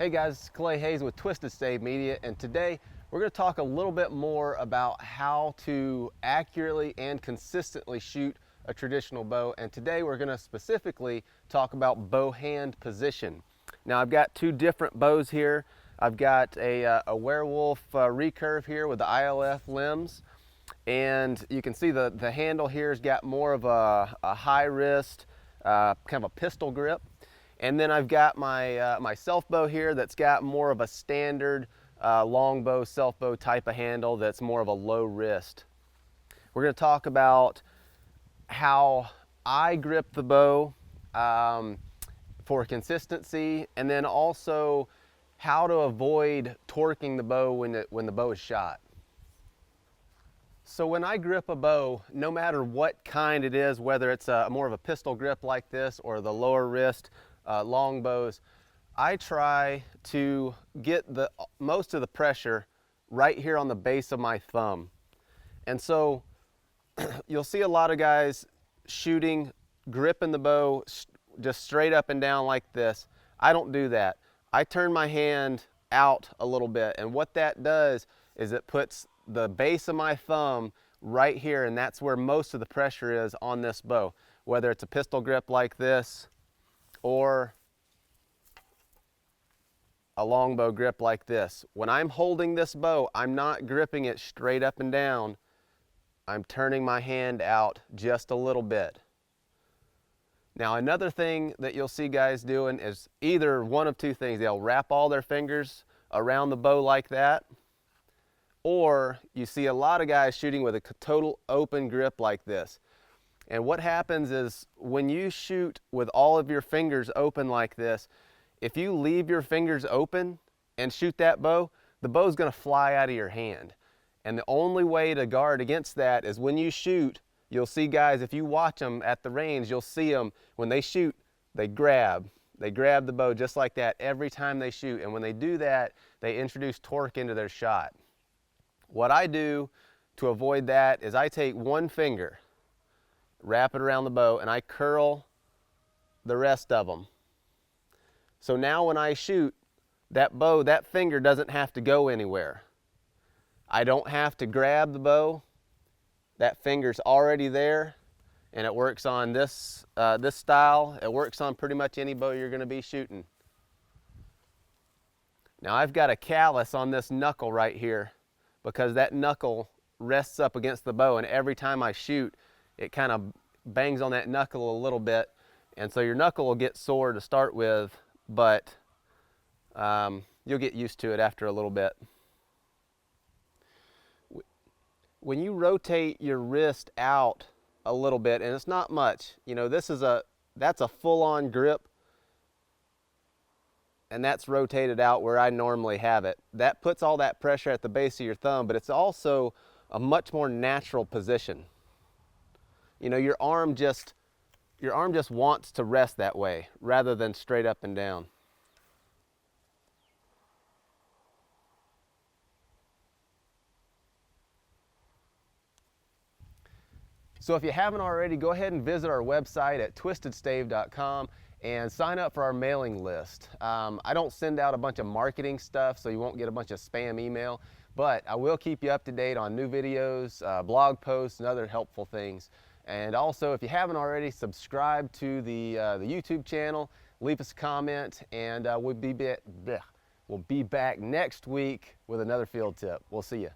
Hey guys, it's Clay Hayes with Twisted Stave Media, and today we're going to talk a little bit more about how to accurately and consistently shoot a traditional bow. And today we're going to specifically talk about bow hand position. Now I've got two different bows here. I've got a werewolf recurve here with the ILF limbs, and you can see the handle here has got more of a high wrist, kind of a pistol grip. And then I've got my, my self bow here that's got more of a standard longbow, self bow type of handle that's more of a low wrist. We're going to talk about how I grip the bow for consistency, and then also how to avoid torquing the bow when the bow is shot. So when I grip a bow, no matter what kind it is, whether it's more of a pistol grip like this or the lower wrist long bows, I try to get most of the pressure right here on the base of my thumb. And so you'll see a lot of guys shooting, gripping the bow just straight up and down like this. I don't do that. I turn my hand out a little bit, and what that does is it puts the base of my thumb right here, and that's where most of the pressure is on this bow, whether it's a pistol grip like this or a longbow grip like this. When I'm holding this bow, I'm not gripping it straight up and down. I'm turning my hand out just a little bit. Now another thing that you'll see guys doing is either one of two things. They'll wrap all their fingers around the bow like that, or you see a lot of guys shooting with a total open grip like this. And what happens is when you shoot with all of your fingers open like this, if you leave your fingers open and shoot that bow, the bow's going to fly out of your hand. And the only way to guard against that is when you shoot, you'll see guys, if you watch them at the range, you'll see them, when they shoot, they grab the bow just like that every time they shoot. And when they do that, they introduce torque into their shot. What I do to avoid that is I take one finger, wrap it around the bow, and I curl the rest of them. So now when I shoot that bow, that finger doesn't have to go anywhere. I don't have to grab the bow. That finger's already there, and it works on this style. It works on pretty much any bow you're going to be shooting. Now I've got a callus on this knuckle right here because that knuckle rests up against the bow, and every time I shoot, it kind of bangs on that knuckle a little bit, and so your knuckle will get sore to start with, but you'll get used to it after a little bit. When you rotate your wrist out a little bit, and it's not much, you know, that's a full-on grip, and that's rotated out where I normally have it. That puts all that pressure at the base of your thumb, but it's also a much more natural position. You know, your arm just wants to rest that way rather than straight up and down. So if you haven't already, go ahead and visit our website at twistedstave.com and sign up for our mailing list. I don't send out a bunch of marketing stuff, so you won't get a bunch of spam email, but I will keep you up to date on new videos, blog posts, and other helpful things. And also, if you haven't already, subscribe to the YouTube channel, leave us a comment, and we'll be back next week with another field tip. We'll see you.